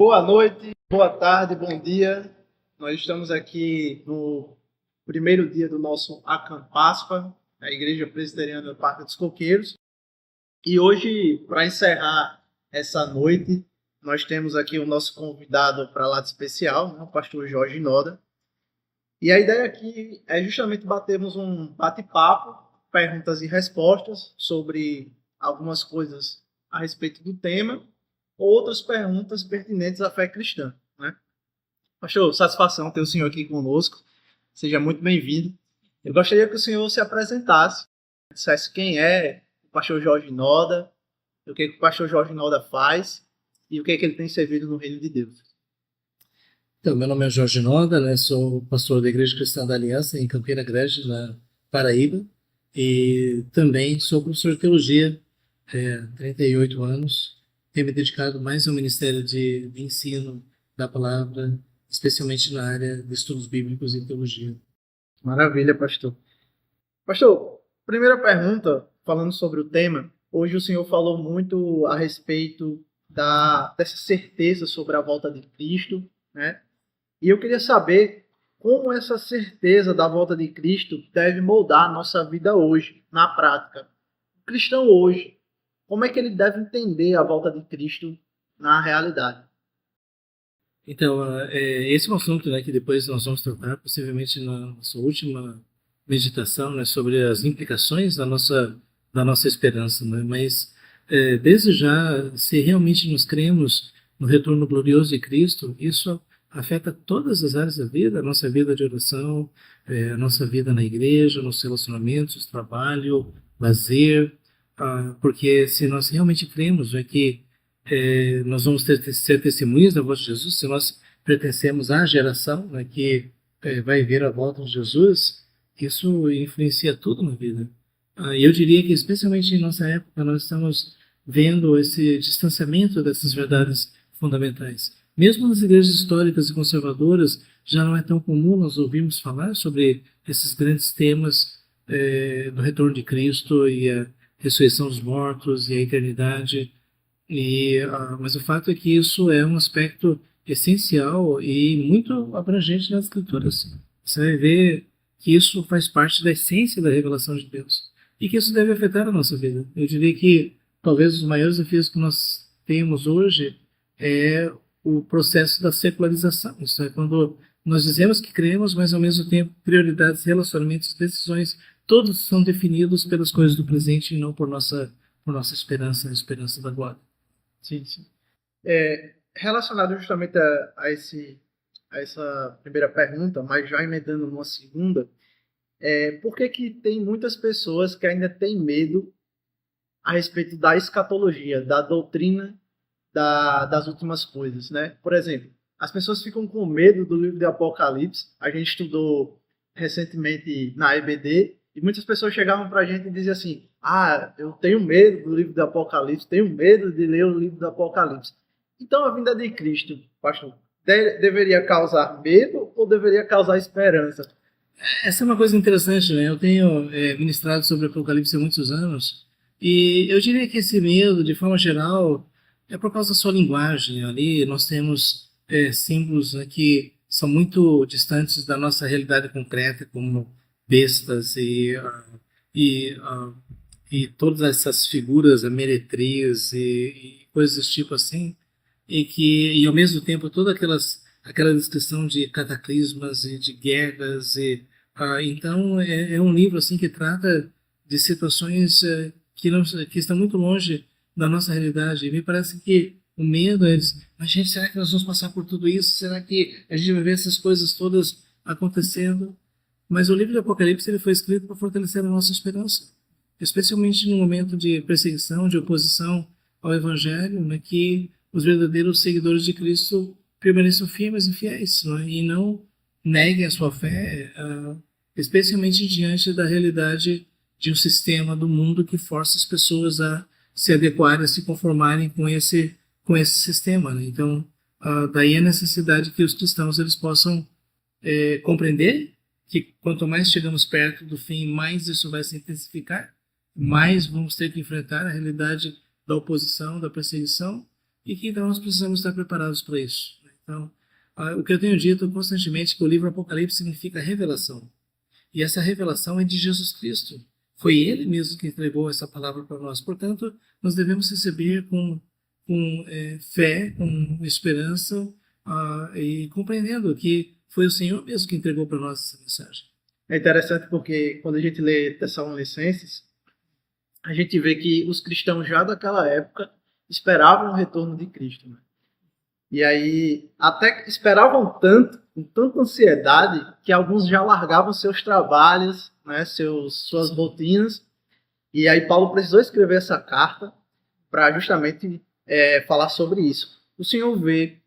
Boa noite, boa tarde, bom dia. Nós estamos aqui no primeiro dia do nosso Acam Páscoa, a Igreja Presbiteriana do Parque dos Coqueiros. E hoje, para encerrar essa noite, nós temos aqui o nosso convidado para lá de especial, o pastor Jorge Noda. E a ideia aqui é justamente batermos um bate-papo, perguntas e respostas sobre algumas coisas a respeito do tema, outras perguntas pertinentes à fé cristã, né? Pastor, satisfação ter o senhor aqui conosco. Seja muito bem-vindo. Eu gostaria que o senhor se apresentasse, dissesse quem é o pastor Jorge Noda, o que o pastor Jorge Noda faz e o que ele tem servido no reino de Deus. Então, meu nome é Jorge Noda, né? Sou pastor da Igreja Cristã da Aliança em Campina Grande, na Paraíba, e também sou professor de teologia, 38 anos. Tenho me dedicado mais ao ministério de ensino da palavra, especialmente na área de estudos bíblicos e teologia. Maravilha, pastor. Pastor, primeira pergunta, falando sobre o tema. Hoje o senhor falou muito a respeito dessa certeza sobre a volta de Cristo, né? E eu queria saber como essa certeza da volta de Cristo deve moldar a nossa vida hoje, na prática. O cristão hoje, como é que ele deve entender a volta de Cristo na realidade? Então, esse é um assunto, né, que depois nós vamos tratar, possivelmente na nossa última meditação, né, sobre as implicações da nossa esperança, né? Mas desde já, se realmente nós cremos no retorno glorioso de Cristo, isso afeta todas as áreas da vida, a nossa vida de oração, a nossa vida na igreja, nossos relacionamentos, trabalho, lazer, porque se nós realmente cremos, é que nós vamos ser testemunhas da volta de Jesus, se nós pertencemos à geração, né, que vai ver a volta de Jesus, isso influencia tudo na vida. E eu diria que, especialmente em nossa época, nós estamos vendo esse distanciamento dessas verdades fundamentais. Mesmo nas igrejas históricas e conservadoras, já não é tão comum nós ouvirmos falar sobre esses grandes temas do retorno de Cristo e a ressurreição dos mortos e a eternidade. Mas o fato é que isso é um aspecto essencial e muito abrangente nas Escrituras. Você vai ver que isso faz parte da essência da revelação de Deus e que isso deve afetar a nossa vida. Eu diria que talvez os maiores desafios que nós temos hoje é o processo da secularização. Isso é quando nós dizemos que cremos, mas ao mesmo tempo prioridades, relacionamentos, decisões, todos são definidos pelas coisas do presente e não por nossa esperança, a esperança da glória. Sim, sim. Relacionado justamente a essa primeira pergunta, mas já emendando numa segunda, por que tem muitas pessoas que ainda têm medo a respeito da escatologia, da doutrina das últimas coisas, né? Por exemplo, as pessoas ficam com medo do livro de Apocalipse. A gente estudou recentemente na EBD e muitas pessoas chegavam para a gente e diziam assim: eu tenho medo do livro do Apocalipse, tenho medo de ler o livro do Apocalipse. Então a vinda de Cristo, pastor, deveria causar medo ou deveria causar esperança? Essa é uma coisa interessante, né? Eu tenho ministrado sobre Apocalipse há muitos anos e eu diria que esse medo, de forma geral, é por causa da sua linguagem. Ali nós temos símbolos, né, que são muito distantes da nossa realidade concreta, como bestas e todas essas figuras, a meretriz e coisas desse tipo assim, e ao mesmo tempo toda aquela descrição de cataclismas e de guerras então é um livro assim que trata de situações que estão muito longe da nossa realidade. E me parece que o medo é, mas gente, será que nós vamos passar por tudo isso? Será que a gente vai ver essas coisas todas acontecendo? Mas o livro de Apocalipse ele foi escrito para fortalecer a nossa esperança, especialmente no momento de perseguição, de oposição ao Evangelho, né, que os verdadeiros seguidores de Cristo permaneçam firmes e fiéis, né, e não neguem a sua fé, especialmente diante da realidade de um sistema do mundo que força as pessoas a se adequarem, a se conformarem com esse sistema, né? Então, daí a necessidade que os cristãos eles possam compreender que quanto mais chegamos perto do fim, mais isso vai se intensificar, mais vamos ter que enfrentar a realidade da oposição, da perseguição, e que então nós precisamos estar preparados para isso. Então, o que eu tenho dito constantemente é que o livro Apocalipse significa revelação. E essa revelação é de Jesus Cristo. Foi Ele mesmo que entregou essa palavra para nós. Portanto, nós devemos receber com fé, com esperança e compreendendo que foi o Senhor mesmo que entregou para nós essa mensagem. É interessante porque quando a gente lê Tessalonicenses, a gente vê que os cristãos já daquela época esperavam o retorno de Cristo, né? E aí, até esperavam tanto, com tanta ansiedade, que alguns já largavam seus trabalhos, né, suas rotinas. E aí Paulo precisou escrever essa carta para justamente falar sobre isso. O Senhor vê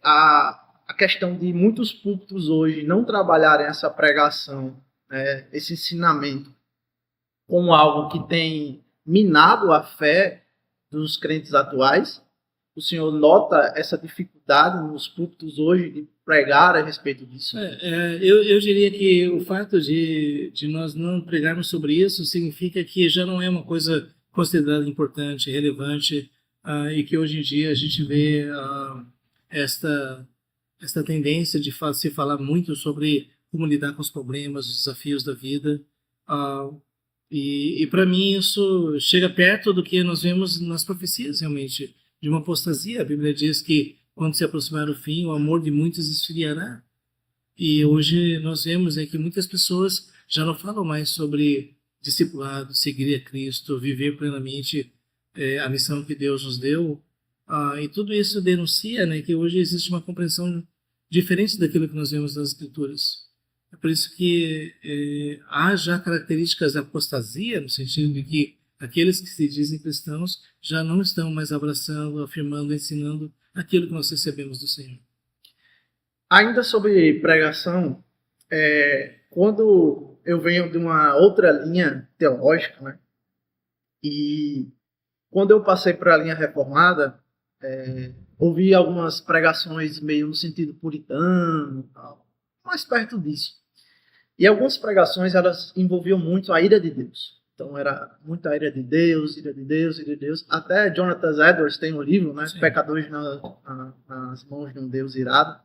a questão de muitos púlpitos hoje não trabalharem essa pregação, esse ensinamento, como algo que tem minado a fé dos crentes atuais. O senhor nota essa dificuldade nos púlpitos hoje de pregar a respeito disso? Eu diria que o fato de nós não pregarmos sobre isso significa que já não é uma coisa considerada importante, relevante, e que hoje em dia a gente vê esta tendência de se falar muito sobre como lidar com os problemas, os desafios da vida. E para mim isso chega perto do que nós vemos nas profecias realmente, de uma apostasia. A Bíblia diz que quando se aproximar o fim, o amor de muitos esfriará. E hoje nós vemos que muitas pessoas já não falam mais sobre discipulado, seguir a Cristo, viver plenamente a missão que Deus nos deu. E tudo isso denuncia que hoje existe uma compreensão diferente daquilo que nós vemos nas Escrituras. É por isso que há já características da apostasia, no sentido de que aqueles que se dizem cristãos já não estão mais abraçando, afirmando, ensinando aquilo que nós recebemos do Senhor. Ainda sobre pregação, quando eu venho de uma outra linha teológica, né, e quando eu passei para a linha reformada, ouvi algumas pregações meio no sentido puritano, tal, mais perto disso. E algumas pregações elas envolviam muito a ira de Deus. Então era muita ira de Deus, ira de Deus, ira de Deus. Até Jonathan Edwards tem um livro, né? Sim. Pecadores nas mãos de um Deus irado.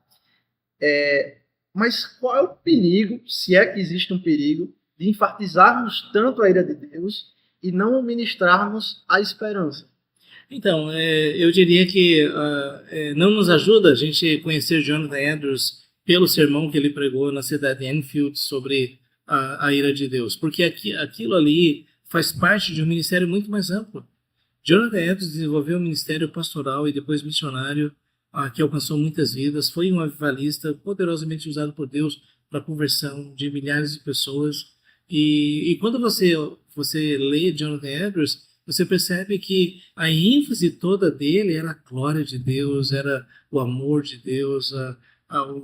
Mas qual é o perigo, se é que existe um perigo, de enfatizarmos tanto a ira de Deus e não ministrarmos a esperança? Então, eu diria que não nos ajuda a gente conhecer Jonathan Edwards pelo sermão que ele pregou na cidade de Enfield sobre a ira de Deus, porque aquilo ali faz parte de um ministério muito mais amplo. Jonathan Edwards desenvolveu um ministério pastoral e depois missionário que alcançou muitas vidas, foi um avivalista poderosamente usado por Deus para a conversão de milhares de pessoas. E quando você lê Jonathan Edwards, você percebe que a ênfase toda dele era a glória de Deus, era o amor de Deus, o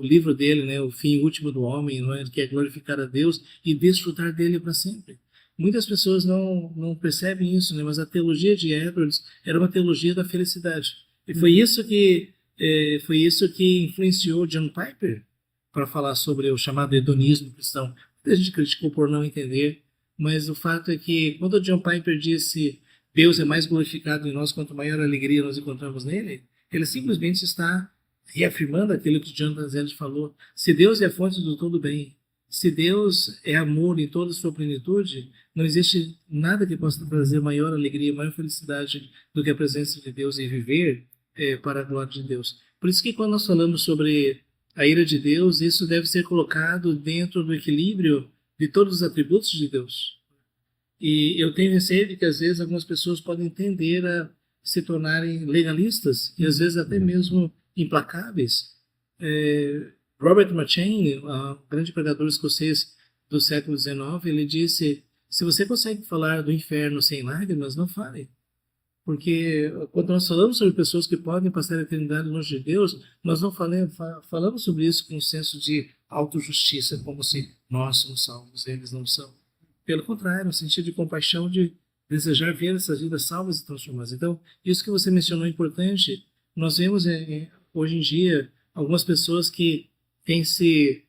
livro dele, né, O Fim Último do Homem, não é? Que é glorificar a Deus e desfrutar dele para sempre. Muitas pessoas não percebem isso, né? Mas a teologia de Edwards era uma teologia da felicidade. E foi isso que influenciou John Piper para falar sobre o chamado hedonismo cristão. A gente criticou por não entender, mas o fato é que quando John Piper disse Deus é mais glorificado em nós quanto maior alegria nós encontramos nele, ele simplesmente está reafirmando aquilo que Jonathan Edwards falou. Se Deus é a fonte do todo bem, se Deus é amor em toda a sua plenitude, não existe nada que possa trazer maior alegria, maior felicidade do que a presença de Deus e viver para a glória de Deus. Por isso que quando nós falamos sobre a ira de Deus, isso deve ser colocado dentro do equilíbrio de todos os atributos de Deus. E eu tenho receio de que às vezes algumas pessoas podem tender a se tornarem legalistas e às vezes até mesmo implacáveis. Robert McCheyne, grande pregador escocês do século XIX, ele disse: se você consegue falar do inferno sem lágrimas, não fale. Porque quando nós falamos sobre pessoas que podem passar a eternidade longe de Deus, nós não falamos sobre isso com um senso de autojustiça, como se nós somos salvos, eles não são. Pelo contrário, um sentido de compaixão, de desejar ver essas vidas salvas e transformadas. Então, isso que você mencionou é importante. Nós vemos hoje em dia algumas pessoas que têm se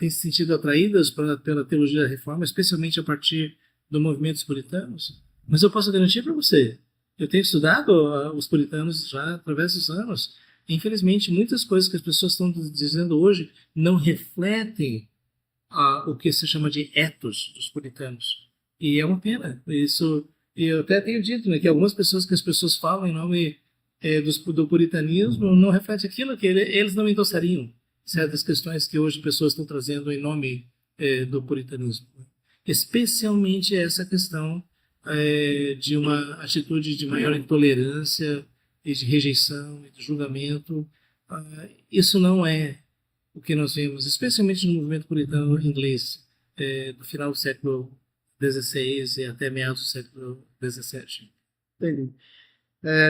sentido atraídas pela teologia da reforma, especialmente a partir do movimento dos puritanos. Mas eu posso garantir para você, Eu tenho estudado os puritanos já através dos anos. Infelizmente, muitas coisas que as pessoas estão dizendo hoje não refletem o que se chama de ethos dos puritanos. E é uma pena. Isso, eu até tenho dito, né, que algumas pessoas que as pessoas falam em nome do puritanismo não reflete aquilo que eles não endossariam. Certas questões que hoje pessoas estão trazendo em nome do puritanismo. Especialmente essa questão de uma atitude de maior intolerância e de rejeição e de julgamento. Isso não é o que nós vemos, especialmente no movimento puritano inglês, do final do século XVI e até meados do século XVII. Entendi.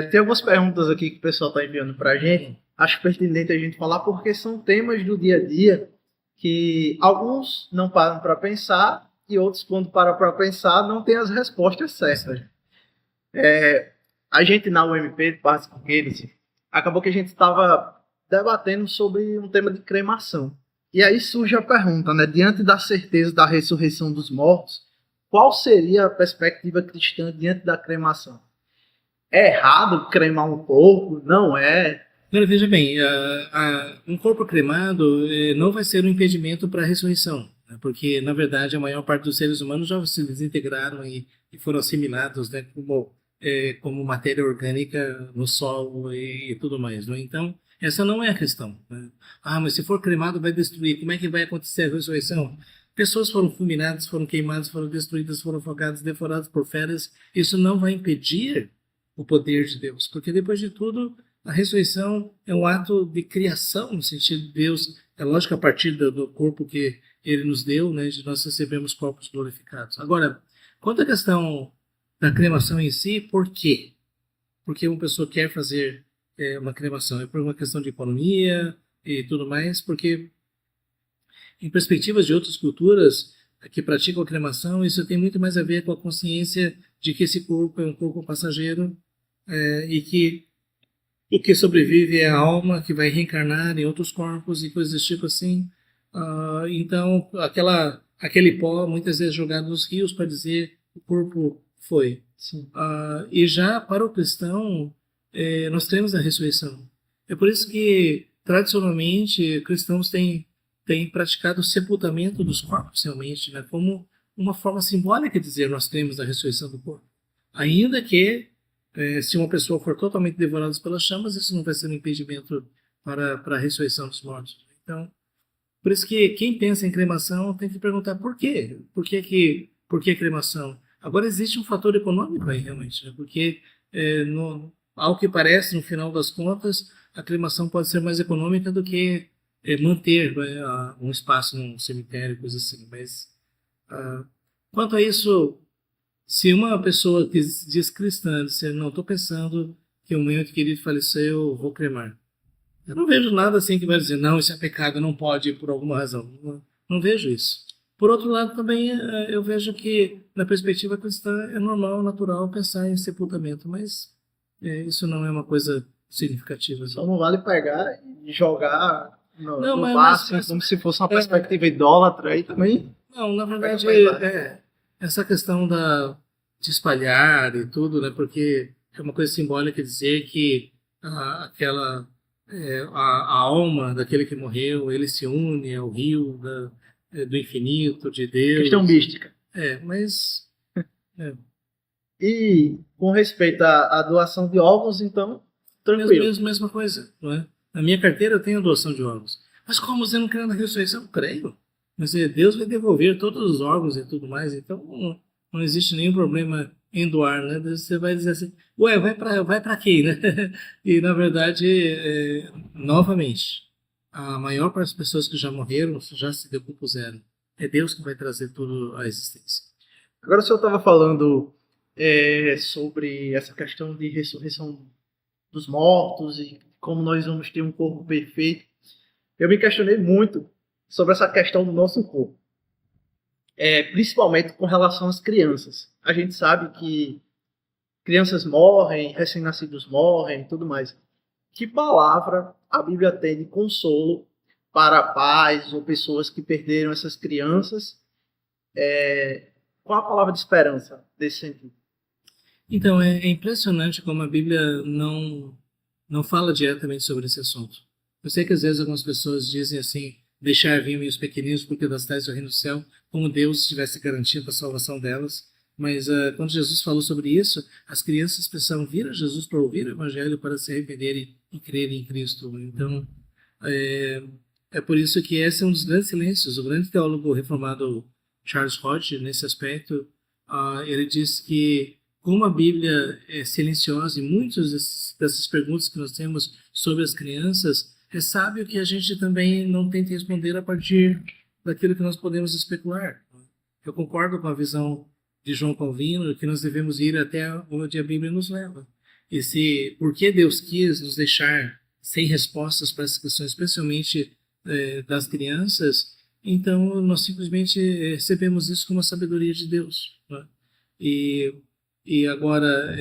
Tem algumas perguntas aqui que o pessoal está enviando para a gente. Acho pertinente a gente falar porque são temas do dia a dia que alguns não param para pensar e outros, quando param para pensar, não têm as respostas certas. A gente na UMP, de Barra dos Coqueiros, acabou que a gente estava debatendo sobre um tema de cremação. E aí surge a pergunta, né? Diante da certeza da ressurreição dos mortos, qual seria a perspectiva cristã diante da cremação? É errado cremar um corpo? Não é? Agora, veja bem, um corpo cremado não vai ser um impedimento para a ressurreição, né? Porque, na verdade, a maior parte dos seres humanos já se desintegraram e foram assimilados, né, como matéria orgânica no solo e tudo mais, né? Então, essa não é a questão, né? Mas se for cremado vai destruir. Como é que vai acontecer a ressurreição? Pessoas foram fulminadas, foram queimadas, foram destruídas, foram afogadas, devoradas por feras. Isso não vai impedir o poder de Deus, porque depois de tudo a ressurreição é um ato de criação, no sentido de Deus, é lógico a partir do corpo que Ele nos deu, né, de nós recebemos corpos glorificados. Agora, quanto à questão da cremação em si, por quê? Porque uma pessoa quer fazer uma cremação? É por uma questão de economia e tudo mais, porque em perspectivas de outras culturas que praticam a cremação, isso tem muito mais a ver com a consciência de que esse corpo é um corpo passageiro e que o que sobrevive é a alma que vai reencarnar em outros corpos e coisas desse tipo assim. Então, aquele pó muitas vezes jogado nos rios para dizer o corpo foi. E já para o cristão, nós temos a ressurreição. É por isso que, tradicionalmente, cristãos têm praticado o sepultamento dos corpos, realmente, né, como uma forma simbólica de dizer nós temos a ressurreição do corpo. Ainda que, se uma pessoa for totalmente devorada pelas chamas, isso não vai ser um impedimento para a ressurreição dos mortos. Então, por isso que quem pensa em cremação tem que perguntar por quê? Por que cremação? Agora, existe um fator econômico aí, realmente, né? Porque, ao que parece, no final das contas, a cremação pode ser mais econômica do que manter, né, um espaço num cemitério, coisa assim. Mas, quanto a isso, se uma pessoa que diz cristã, disser, não, estou pensando que o meu ente querido faleceu, eu vou cremar. Eu não vejo nada assim que vai dizer, não, isso é pecado, não pode por alguma razão. Não vejo isso. Por outro lado, também eu vejo que, na perspectiva cristã, é normal, natural pensar em sepultamento, mas isso não é uma coisa significativa. Só não vale pegar e jogar no mas, máximo, como se fosse uma perspectiva idólatra aí também. Não, na verdade, essa questão de espalhar e tudo, né, porque é uma coisa simbólica dizer que a alma daquele que morreu, ele se une ao rio do infinito, de Deus. Questão mística. Mas... E com respeito à doação de órgãos, então, tranquilo. Mesma coisa, não é? Na minha carteira eu tenho doação de órgãos. Mas como você não crê na ressurreição? Eu creio. Mas Deus vai devolver todos os órgãos e tudo mais, então não existe nenhum problema em doar, né? Você vai dizer assim, ué, vai para quê, né? E, na verdade, novamente, a maior parte das pessoas que já morreram já se decompuseram. É Deus que vai trazer tudo à existência. Agora o senhor estava falando sobre essa questão de ressurreição dos mortos e como nós vamos ter um corpo perfeito. Eu me questionei muito sobre essa questão do nosso corpo. Principalmente com relação às crianças. A gente sabe que crianças morrem, recém-nascidos morrem e tudo mais. Que palavra a Bíblia tem de consolo para pais ou pessoas que perderam essas crianças? Qual a palavra de esperança nesse sentido? Então, é impressionante como a Bíblia não fala diretamente sobre esse assunto. Eu sei que às vezes algumas pessoas dizem assim, deixar vir os pequeninos porque das tais do reino do céu, como Deus estivesse garantindo a salvação delas. Mas quando Jesus falou sobre isso, as crianças precisavam vir a Jesus para ouvir o Evangelho, para se arrependerem e crerem em Cristo. Então, é, é por isso que esse é um dos grandes silêncios. O grande teólogo reformado Charles Hodge, nesse aspecto, ele diz que como a Bíblia é silenciosa e muitas dessas perguntas que nós temos sobre as crianças, é sábio que a gente também não tente responder a partir daquilo que nós podemos especular. Eu concordo com a visão de João Calvino que nós devemos ir até onde a Bíblia nos leva. E se, por que Deus quis nos deixar sem respostas para essas questões, especialmente das crianças, então nós simplesmente recebemos isso como a sabedoria de Deus. Né? E agora,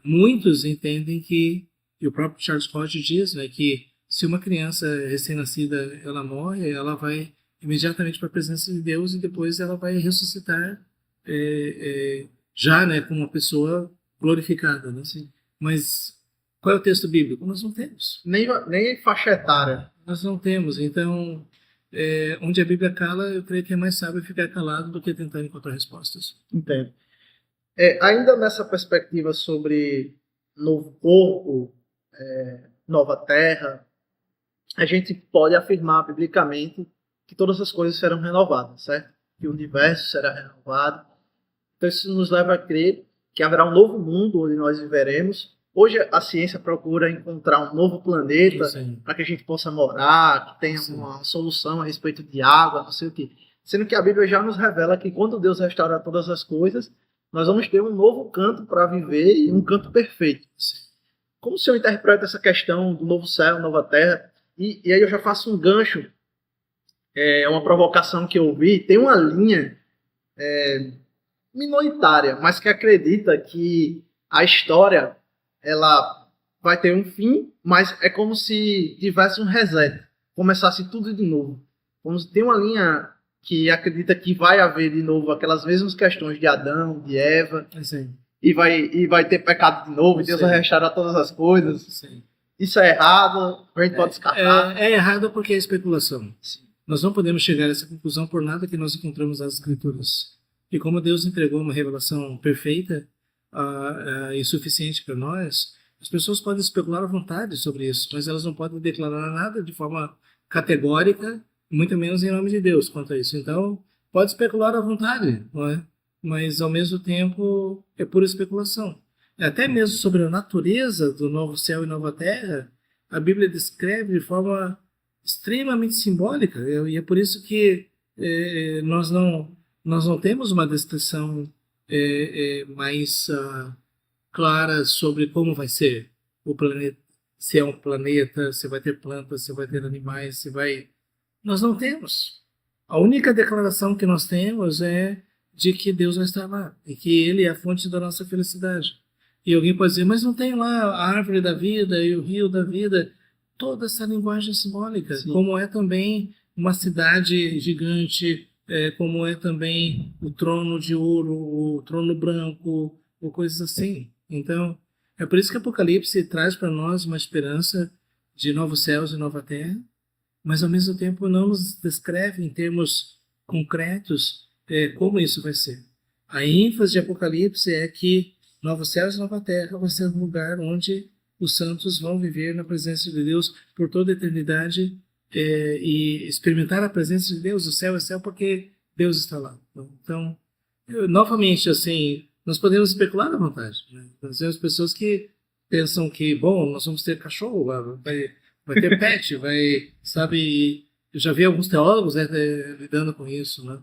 muitos entendem que, e o próprio Charles Hodge diz, né, que se uma criança recém-nascida ela morre, ela vai imediatamente para a presença de Deus e depois ela vai ressuscitar já, né, como uma pessoa glorificada. Né? Assim, mas qual é o texto bíblico? Nós não temos. Nem faixa etária. Nós não temos. Então, onde a Bíblia cala, eu creio que é mais sábio ficar calado do que tentar encontrar respostas. Entendo. Ainda nessa perspectiva sobre novo corpo, nova terra, a gente pode afirmar biblicamente que todas as coisas serão renovadas, certo? Que o universo será renovado. Então isso nos leva a crer que haverá um novo mundo onde nós viveremos. Hoje a ciência procura encontrar um novo planeta para que a gente possa morar, que tenha uma solução a respeito de água, não sei o quê. Sendo que a Bíblia já nos revela que quando Deus restaurar todas as coisas, nós vamos ter um novo canto para viver e um canto perfeito. Como o senhor interpreta essa questão do novo céu, nova terra? E aí eu já faço um gancho, uma provocação que eu vi. Tem uma linha minoritária, mas que acredita que a história ela vai ter um fim, mas é como se tivesse um reset, começasse tudo de novo. Como se tem uma linha que acredita que vai haver de novo aquelas mesmas questões de Adão, de Eva, e vai ter pecado de novo, e Deus vai restaurar todas as coisas. Sim. Isso é errado, a gente pode descartar. É errado porque é especulação. Sim. Nós não podemos chegar a essa conclusão por nada que nós encontramos nas Escrituras. E como Deus entregou uma revelação perfeita e suficiente para nós, as pessoas podem especular à vontade sobre isso, mas elas não podem declarar nada de forma categórica, muito menos em nome de Deus quanto a isso. Então, pode especular à vontade, não é? Mas, ao mesmo tempo, é pura especulação. Até mesmo sobre a natureza do novo céu e nova terra, a Bíblia descreve de forma extremamente simbólica, e é por isso que nós não temos uma descrição mais clara sobre como vai ser o planeta, se é um planeta, se vai ter plantas, se vai ter animais, Nós não temos. A única declaração que nós temos é de que Deus vai estar lá e que Ele é a fonte da nossa felicidade. E alguém pode dizer, mas não tem lá a árvore da vida e o rio da vida? Toda essa linguagem simbólica, sim, como é também uma cidade gigante, como é também o trono de ouro, o trono branco, ou coisas assim. Então, é por isso que Apocalipse traz para nós uma esperança de novos céus e nova terra, mas ao mesmo tempo não nos descreve em termos concretos como isso vai ser. A ênfase de Apocalipse é que novos céus e nova terra vai ser um lugar onde os santos vão viver na presença de Deus por toda a eternidade e experimentar a presença de Deus. O céu é céu porque Deus está lá. Então, novamente, assim, nós podemos especular à vontade. Né? Nós temos pessoas que pensam que, bom, nós vamos ter cachorro, vai ter pet, sabe? Eu já vi alguns teólogos lidando com isso, né?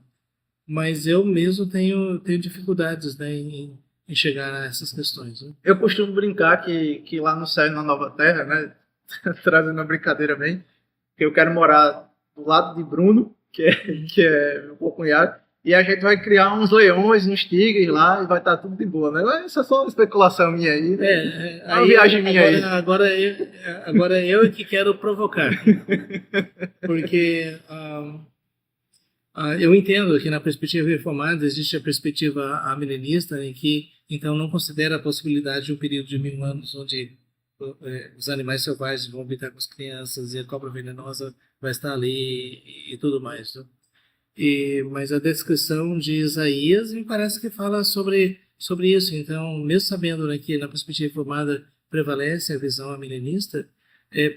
Mas eu mesmo tenho dificuldades, né, em chegar a essas questões. Né? Eu costumo brincar que lá no céu e na nova terra, né, trazendo a brincadeira bem, que eu quero morar do lado de Bruno, que é meu cunhado, e a gente vai criar uns leões, uns tigres lá e vai estar tudo de boa, né? Isso é só uma especulação minha aí. Uma viagem minha aí. Agora eu que quero provocar. Porque eu entendo que na perspectiva reformada existe a perspectiva amilenista em que então não considera a possibilidade de um período de 1000 anos onde os animais selvagens vão habitar com as crianças e a cobra venenosa vai estar ali e tudo mais, né? Mas a descrição de Isaías me parece que fala sobre isso. Então, mesmo sabendo, né, que na perspectiva formada prevalece a visão milenista,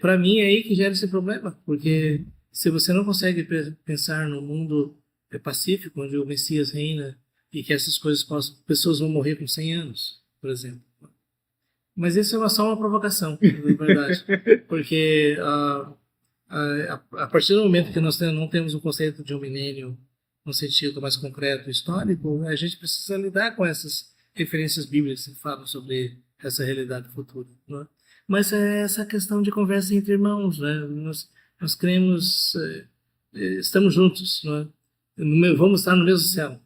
para mim é aí que gera esse problema, porque se você não consegue pensar no mundo pacífico, onde o Messias reina e que essas coisas pessoas vão morrer com 100 anos, por exemplo. Mas isso é só uma provocação, na verdade, porque a partir do momento que nós não temos o conceito de um milênio no sentido mais concreto histórico, a gente precisa lidar com essas referências bíblicas que falam sobre essa realidade futura, né? Mas é essa questão de conversa entre irmãos, né? Nós cremos, estamos juntos, né? Vamos estar no mesmo céu.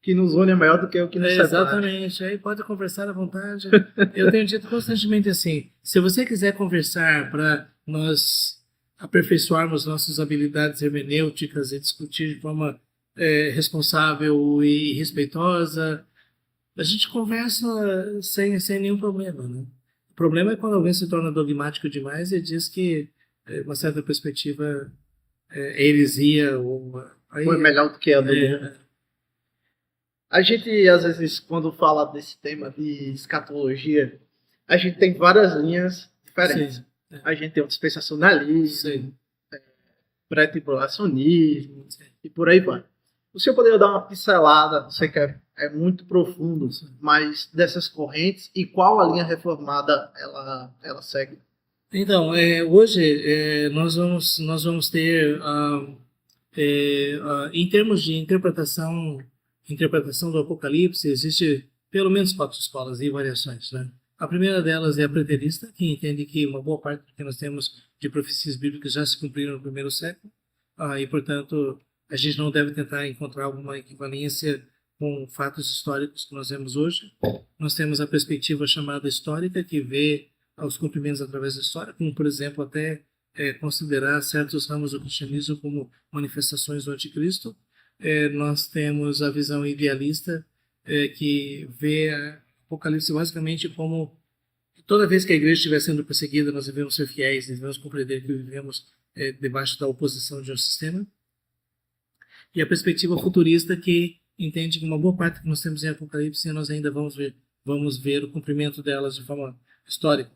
Que nos une é maior do que o que nos separa. Exatamente, aí pode conversar à vontade. Eu tenho dito constantemente assim, se você quiser conversar para nós aperfeiçoarmos nossas habilidades hermenêuticas e discutir de forma responsável e respeitosa, a gente conversa sem nenhum problema, né? O problema é quando alguém se torna dogmático demais e diz que uma certa perspectiva é heresia ou é melhor do que a do mundo. A gente, às vezes, quando fala desse tema de escatologia, a gente tem várias linhas diferentes. Sim. A gente tem o dispensacionalismo, pré-tribulacionismo e por aí vai. O senhor poderia dar uma pincelada, sei que é muito profundo, mas dessas correntes e qual a linha reformada ela segue? Então, hoje nós vamos ter, em termos de interpretação do Apocalipse, existe pelo menos 4 escolas e variações, né? A primeira delas é a preterista, que entende que uma boa parte do que nós temos de profecias bíblicas já se cumpriram no primeiro século, e, portanto, a gente não deve tentar encontrar alguma equivalência com fatos históricos que nós vemos hoje. Nós temos a perspectiva chamada histórica, que vê os cumprimentos através da história, como, por exemplo, até considerar certos ramos do cristianismo como manifestações do anticristo. Nós temos a visão idealista, que vê o Apocalipse basicamente como toda vez que a igreja estiver sendo perseguida, nós devemos ser fiéis, devemos compreender que vivemos debaixo da oposição de um sistema. E a perspectiva futurista, que entende que uma boa parte que nós temos em Apocalipse nós ainda vamos ver o cumprimento delas de forma histórica.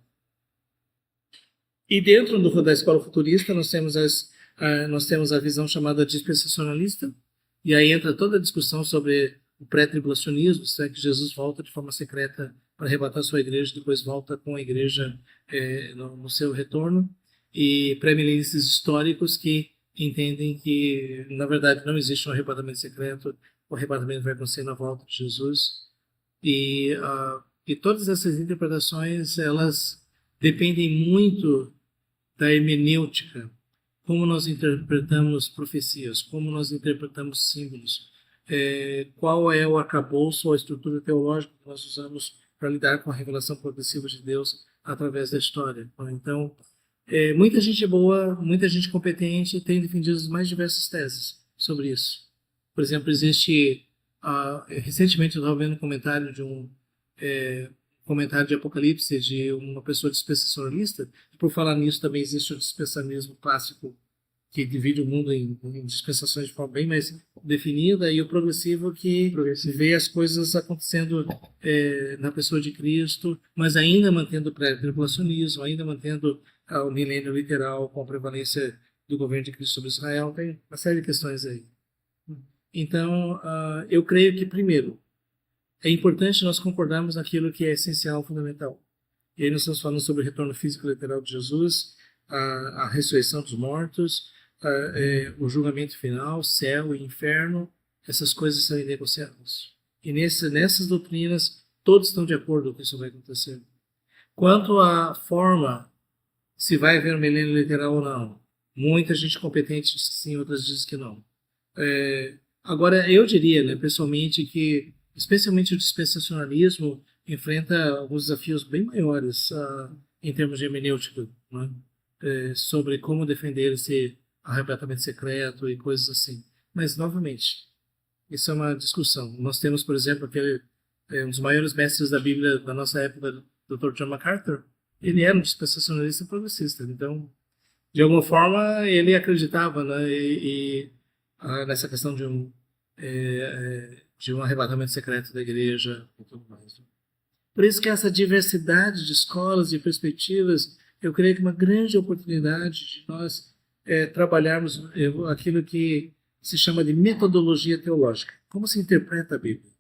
E dentro da escola futurista nós temos a visão chamada dispensacionalista, e aí entra toda a discussão sobre o pré-tribulacionismo, se é que Jesus volta de forma secreta para arrebatar sua igreja, depois volta com a igreja no seu retorno, e pré-milenistas históricos que entendem que, na verdade, não existe um arrebatamento secreto, o arrebatamento vai acontecer na volta de Jesus. E todas essas interpretações, elas dependem muito da hermenêutica, como nós interpretamos profecias, como nós interpretamos símbolos, qual é o arcabouço ou a estrutura teológica que nós usamos para lidar com a revelação progressiva de Deus através da história. Então, muita gente boa, muita gente competente tem defendido as mais diversas teses sobre isso. Por exemplo, existe... recentemente eu estava vendo um comentário comentário de Apocalipse de uma pessoa dispensacionalista, e por falar nisso também existe o dispensacionalismo clássico, que divide o mundo em dispensações de forma bem mais definida, e o progressivo que vê as coisas acontecendo na pessoa de Cristo, mas ainda mantendo o pré-tribulacionismo, ainda mantendo o milênio literal com a prevalência do governo de Cristo sobre Israel. Tem uma série de questões aí. Então, eu creio que, primeiro, é importante nós concordarmos naquilo que é essencial, fundamental. E aí nós estamos falando sobre o retorno físico literal de Jesus, a ressurreição dos mortos, o julgamento final, céu e inferno. Essas coisas são inegociáveis. E nessas doutrinas, todos estão de acordo que isso vai acontecer. Quanto à forma, se vai haver um milênio literal ou não, muita gente competente diz que sim, outras dizem que não. Agora, eu diria, né, pessoalmente, que especialmente o dispensacionalismo enfrenta alguns desafios bem maiores em termos de hermenêutica, né? Sobre como defender esse arrebatamento secreto e coisas assim. Mas, novamente, isso é uma discussão. Nós temos, por exemplo, um dos maiores mestres da Bíblia da nossa época, Dr. John MacArthur, ele era um dispensacionalista progressista. Então, de alguma forma, ele acreditava, né, nessa questão de um arrebatamento secreto da igreja e tudo mais. Por isso que essa diversidade de escolas e perspectivas, eu creio que é uma grande oportunidade de nós trabalharmos aquilo que se chama de metodologia teológica. Como se interpreta a Bíblia?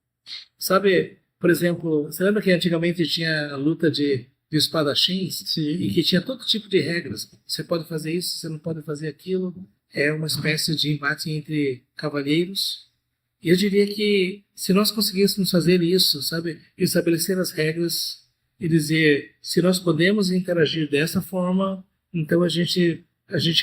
Sabe, por exemplo, você lembra que antigamente tinha a luta de espadachins? Sim. E que tinha todo tipo de regras. Você pode fazer isso, você não pode fazer aquilo. É uma espécie de embate entre cavalheiros. E eu diria que se nós conseguíssemos fazer isso, sabe, estabelecer as regras e dizer se nós podemos interagir dessa forma, então a gente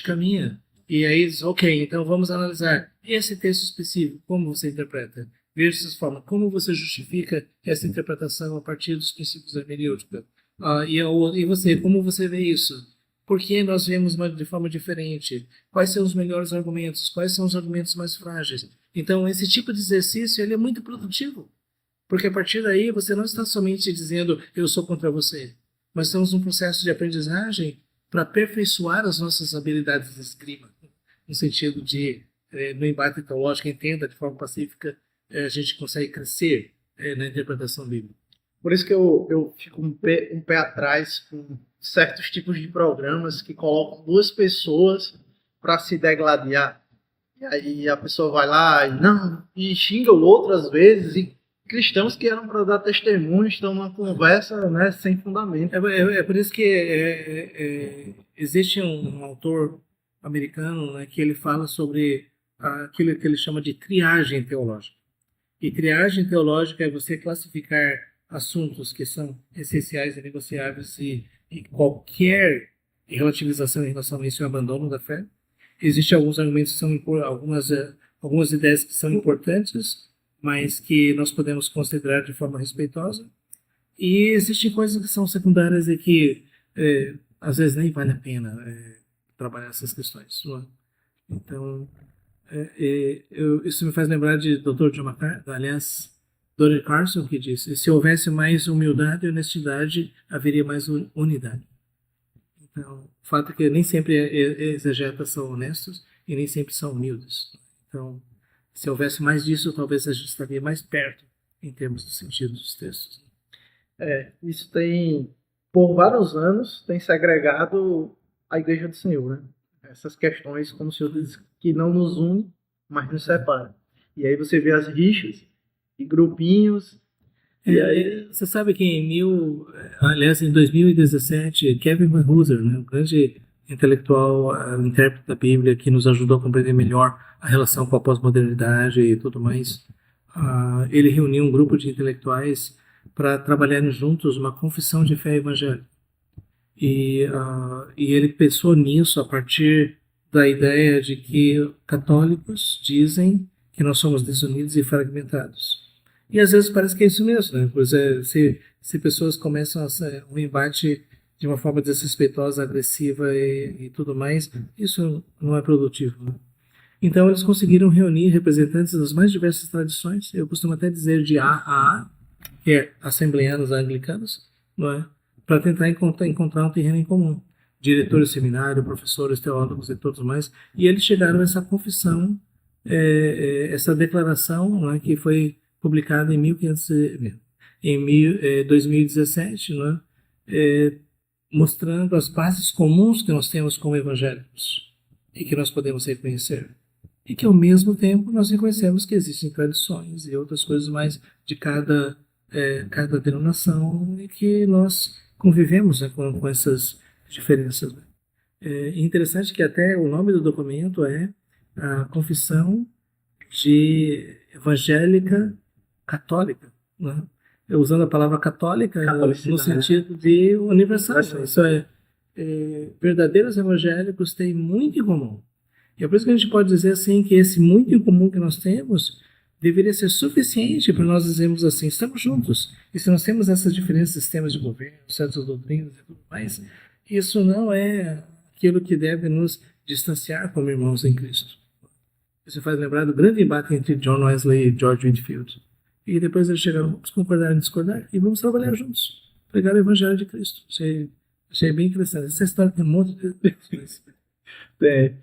caminha. E aí diz, ok, então vamos analisar esse texto específico, como você interpreta? Veja dessa forma, como você justifica essa interpretação a partir dos princípios da hermenêutica? E você, como você vê isso? Por que nós vemos de forma diferente? Quais são os melhores argumentos? Quais são os argumentos mais frágeis? Então, esse tipo de exercício ele é muito produtivo, porque a partir daí você não está somente dizendo eu sou contra você, mas estamos num processo de aprendizagem para aperfeiçoar as nossas habilidades de esgrima, no sentido de, no embate teológico, entenda de forma pacífica, a gente consegue crescer na interpretação bíblica. Por isso que eu fico um pé atrás com certos tipos de programas que colocam duas pessoas para se degladiar. E aí a pessoa vai lá e xinga o outro às vezes, e cristãos que eram para dar testemunho estão numa conversa, né, sem fundamento. É por isso que existe um autor americano, né, que ele fala sobre aquilo que ele chama de triagem teológica. E triagem teológica é você classificar assuntos que são essenciais e negociáveis e qualquer relativização em relação a isso é o abandono da fé. Existem alguns argumentos que são algumas ideias que são importantes, mas que nós podemos considerar de forma respeitosa. E existem coisas que são secundárias e que às vezes nem vale a pena trabalhar essas questões. Não é? Então, isso me faz lembrar de Dr. John MacArthur, aliás, Donnie Carson, que disse: se houvesse mais humildade e honestidade, haveria mais unidade. Então, o fato é que nem sempre exegetas são honestos e nem sempre são humildes. Então, se houvesse mais disso, talvez a gente estaria mais perto em termos do sentido dos textos. Isso tem, por vários anos, tem segregado a Igreja do Senhor, né? Essas questões, como o Senhor diz, que não nos une, mas nos separa. E aí você vê as rixas e grupinhos. E aí... Você sabe que em 2017, Kevin Van Hooser, né, um grande intelectual, intérprete da Bíblia, que nos ajudou a compreender melhor a relação com a pós-modernidade e tudo mais, ele reuniu um grupo de intelectuais para trabalharem juntos uma confissão de fé evangélica. E ele pensou nisso a partir da ideia de que católicos dizem que nós somos desunidos e fragmentados. E às vezes parece que é isso mesmo, né? Pois se pessoas começam um embate de uma forma desrespeitosa, agressiva e tudo mais, isso não é produtivo, né? Então eles conseguiram reunir representantes das mais diversas tradições, eu costumo até dizer de AAA, que é Assembleanos Anglicanos, não é? Para tentar encontrar um terreno em comum. Diretores de seminário, professores, teólogos e todos mais, e eles chegaram a essa confissão, essa declaração, não é, que foi publicada em 2017, né, mostrando as bases comuns que nós temos como evangélicos e que nós podemos reconhecer. E que, ao mesmo tempo, nós reconhecemos que existem tradições e outras coisas mais de cada denominação e que nós convivemos, né, com essas diferenças. É interessante que até o nome do documento é a Confissão de Evangélica Católica, né? Usando a palavra católica no sentido de universal. Isso verdadeiros evangélicos têm muito em comum. E é por isso que a gente pode dizer assim que esse muito em comum que nós temos deveria ser suficiente para nós dizermos assim, estamos juntos. E se nós temos essas diferentes sistemas de governo, certas doutrinas e tudo mais, isso não é aquilo que deve nos distanciar como irmãos em Cristo. Isso faz lembrar do grande embate entre John Wesley e George Whitefield. e depois eles chegaram, vamos concordar em discordar e vamos trabalhar juntos, pregar o evangelho de Cristo. Achei bem interessante. Essa história tem um monte de coisas. É.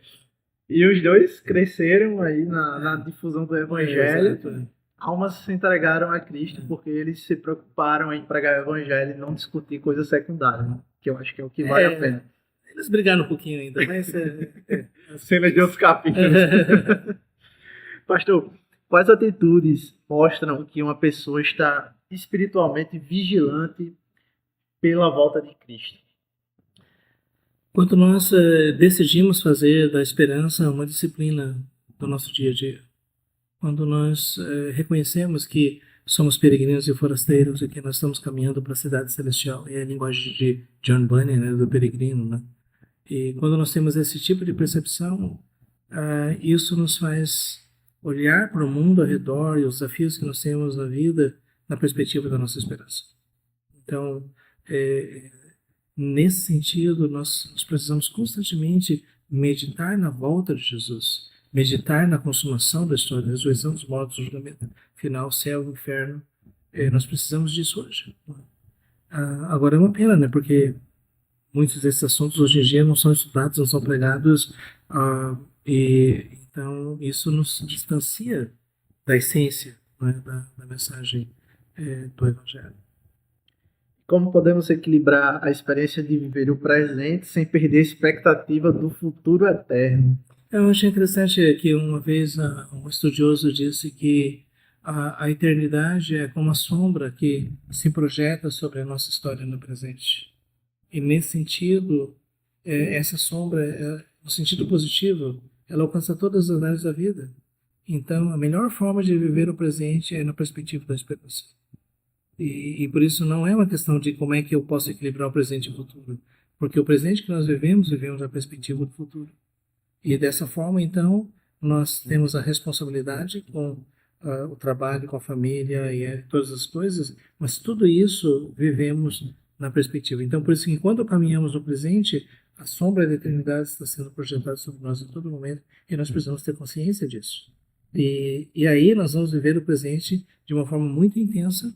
E os dois cresceram aí na difusão do evangelho. Exato. Almas se entregaram a Cristo porque eles se preocuparam em pregar o evangelho e não discutir coisas secundárias, né? Que eu acho que é o que vale a pena. Eles brigaram um pouquinho ainda, mas... Cena de outros capítulos. Pastor, quais atitudes mostram que uma pessoa está espiritualmente vigilante pela volta de Cristo? Quando nós decidimos fazer da esperança uma disciplina do nosso dia a dia, quando nós reconhecemos que somos peregrinos e forasteiros e que nós estamos caminhando para a cidade celestial, é a linguagem de John Bunyan, né, do peregrino, né? E quando nós temos esse tipo de percepção, isso nos faz olhar para o mundo ao redor e os desafios que nós temos na vida na perspectiva da nossa esperança. Então, nesse sentido, nós precisamos constantemente meditar na volta de Jesus, meditar na consumação da história, da ressurreição dos mortos, julgamento final, céu e inferno. Nós precisamos disso hoje. Agora é uma pena, né? Porque muitos desses assuntos hoje em dia não são estudados, não são pregados, e então isso nos distancia da essência, né, da mensagem do Evangelho. Como podemos equilibrar a experiência de viver o presente sem perder a expectativa do futuro eterno? Eu achei interessante que uma vez um estudioso disse que a eternidade é como a sombra que se projeta sobre a nossa história no presente. E nesse sentido, essa sombra, no sentido positivo, ela alcança todas as áreas da vida. Então, a melhor forma de viver o presente é na perspectiva da esperança. E por isso não é uma questão de como é que eu posso equilibrar o presente e o futuro. Porque o presente que nós vivemos na perspectiva do futuro. E dessa forma, então, nós temos a responsabilidade com o trabalho, com a família e todas as coisas, mas tudo isso vivemos na perspectiva. Então, por isso que enquanto caminhamos no presente, a sombra da eternidade está sendo projetada sobre nós em todo momento e nós precisamos ter consciência disso. E aí nós vamos viver o presente de uma forma muito intensa,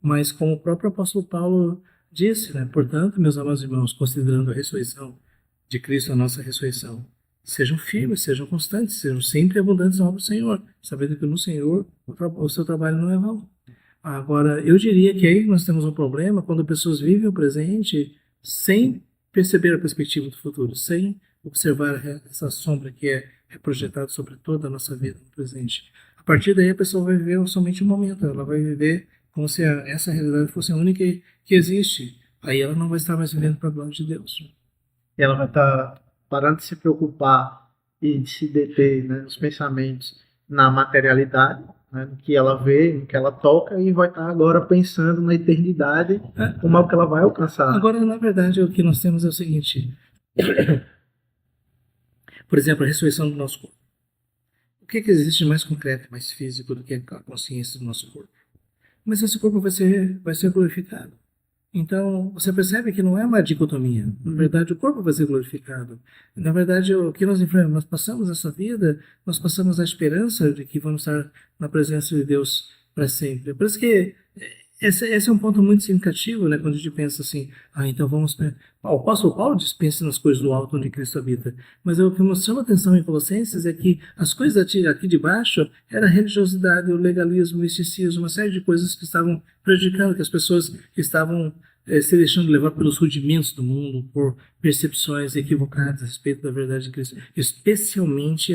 mas como o próprio apóstolo Paulo disse, né? Portanto, meus amados irmãos, considerando a ressurreição de Cristo, a nossa ressurreição, sejam firmes, sejam constantes, sejam sempre abundantes na obra do Senhor, sabendo que no Senhor o seu trabalho não é vão. Agora, eu diria que aí nós temos um problema quando pessoas vivem o presente sem perceber a perspectiva do futuro, sem observar essa sombra que é projetada sobre toda a nossa vida no presente. A partir daí a pessoa vai viver somente um momento, ela vai viver como se essa realidade fosse a única que existe. Aí ela não vai estar mais vivendo para a glória de Deus. Ela vai estar parando de se preocupar e de se deter, né, nos pensamentos na materialidade, né, no que ela vê, no que ela toca, e vai estar agora pensando na eternidade, como é o que ela vai alcançar. Agora, na verdade, o que nós temos é o seguinte. Por exemplo, a ressurreição do nosso corpo. O que existe de mais concreto, mais físico do que a consciência do nosso corpo? Mas esse corpo vai ser glorificado. Então, você percebe que não é uma dicotomia. Na verdade, o corpo vai ser glorificado. Na verdade, o que nós enfrentamos, nós passamos essa vida, nós passamos a esperança de que vamos estar na presença de Deus para sempre. Por isso que esse é um ponto muito significativo, né? Quando a gente pensa assim, então vamos... O apóstolo Paulo diz, pense nas coisas do alto onde Cristo habita. Mas o que nos chama a atenção em Colossenses é que as coisas aqui de baixo era a religiosidade, o legalismo, o misticismo, uma série de coisas que estavam prejudicando, que as pessoas que estavam se deixando levar pelos rudimentos do mundo, por percepções equivocadas a respeito da verdade de Cristo, especialmente